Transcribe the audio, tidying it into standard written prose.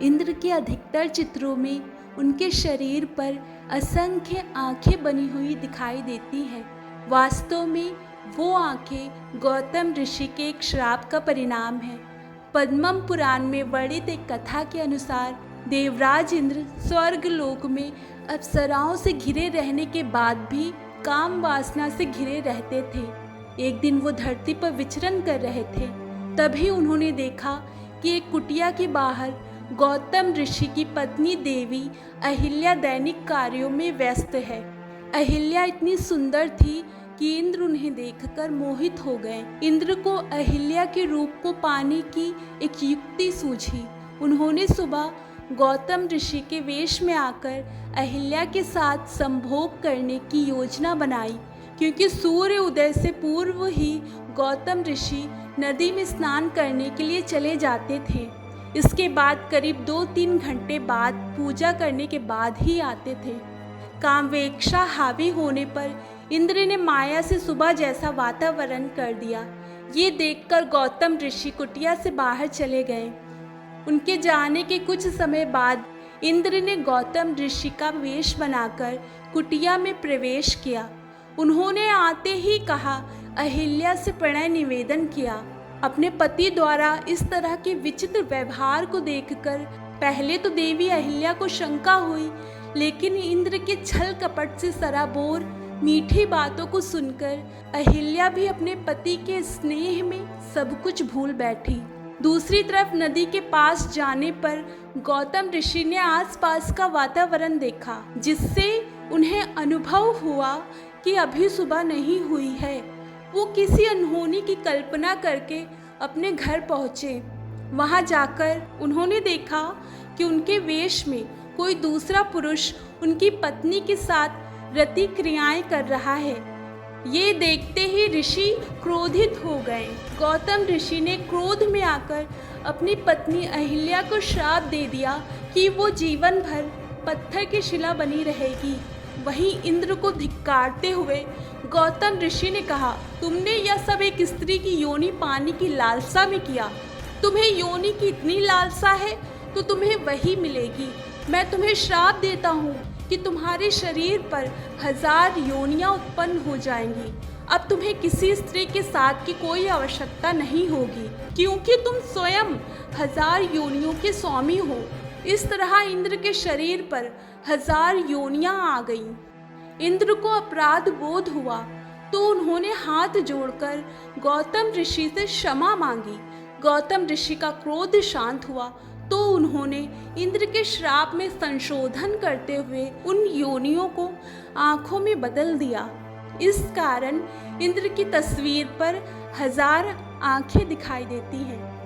इंद्र के अधिकतर चित्रों में उनके शरीर पर असंख्य आंखें बनी हुई दिखाई देती हैं। वास्तव में वो आंखें गौतम ऋषि के एक श्राप का परिणाम है। पद्मम पुराण में वर्णित एक कथा के अनुसार देवराज इंद्र स्वर्ग लोक में अप्सराओं से घिरे रहने के बाद भी काम वासना से घिरे रहते थे। एक दिन वो धरती पर विचरण कर रहे थे, तभी उन्होंने देखा कि एक कुटिया के बाहर गौतम ऋषि की पत्नी देवी अहिल्या दैनिक कार्यों में व्यस्त है। अहिल्या इतनी सुंदर थी कि इंद्र उन्हें देखकर मोहित हो गए। इंद्र को अहिल्या के रूप को पाने की एक युक्ति सूझी। उन्होंने सुबह गौतम ऋषि के वेश में आकर अहिल्या के साथ संभोग करने की योजना बनाई, क्योंकि सूर्य उदय से पूर्व ही गौतम ऋषि नदी में स्नान करने के लिए चले जाते थे। इसके बाद करीब 2-3 घंटे बाद पूजा करने के बाद ही आते थे। कामवेक्षा हावी होने पर इंद्र ने माया से सुबह जैसा वातावरण कर दिया। ये देखकर गौतम ऋषि कुटिया से बाहर चले गए। उनके जाने के कुछ समय बाद इंद्र ने गौतम ऋषि का वेश बनाकर कुटिया में प्रवेश किया। उन्होंने आते ही कहा, अहिल्या से प्रणय निवेदन किया। अपने पति द्वारा इस तरह के विचित्र व्यवहार को देखकर पहले तो देवी अहिल्या को शंका हुई, लेकिन इंद्र के छल कपट से सराबोर मीठी बातों को सुनकर अहिल्या भी अपने पति के स्नेह में सब कुछ भूल बैठी। दूसरी तरफ नदी के पास जाने पर गौतम ऋषि ने आसपास का वातावरण देखा, जिससे उन्हें अनुभव हुआ कि अभी सुबह नहीं हुई है। वो किसी अनहोनी की कल्पना करके अपने घर पहुँचे। वहाँ जाकर उन्होंने देखा कि उनके वेश में कोई दूसरा पुरुष उनकी पत्नी के साथ रति क्रियाएं कर रहा है। ये देखते ही ऋषि क्रोधित हो गए। गौतम ऋषि ने क्रोध में आकर अपनी पत्नी अहिल्या को श्राप दे दिया कि वो जीवन भर पत्थर की शिला बनी रहेगी। वहीं इंद्र को धिक्कारते हुए गौतम ऋषि ने कहा, तुमने यह सब एक स्त्री की योनि पाने की लालसा में किया। तुम्हें योनि की इतनी लालसा है तो तुम्हें वही मिलेगी। मैं तुम्हें श्राप देता हूँ कि तुम्हारे शरीर पर 1000 योनियाँ उत्पन्न हो जाएंगी। अब तुम्हें किसी स्त्री के साथ की कोई आवश्यकता नहीं होगी, क्योंकि तुम स्वयं 1000 योनियों के स्वामी हो। इस तरह इंद्र के शरीर पर 1000 योनियाँ आ गईं। इंद्र को अपराध बोध हुआ तो उन्होंने हाथ जोड़कर गौतम ऋषि से क्षमा मांगी। गौतम ऋषि का क्रोध शांत हुआ तो उन्होंने इंद्र के श्राप में संशोधन करते हुए उन योनियों को आँखों में बदल दिया। इस कारण इंद्र की तस्वीर पर 1000 आँखें दिखाई देती हैं।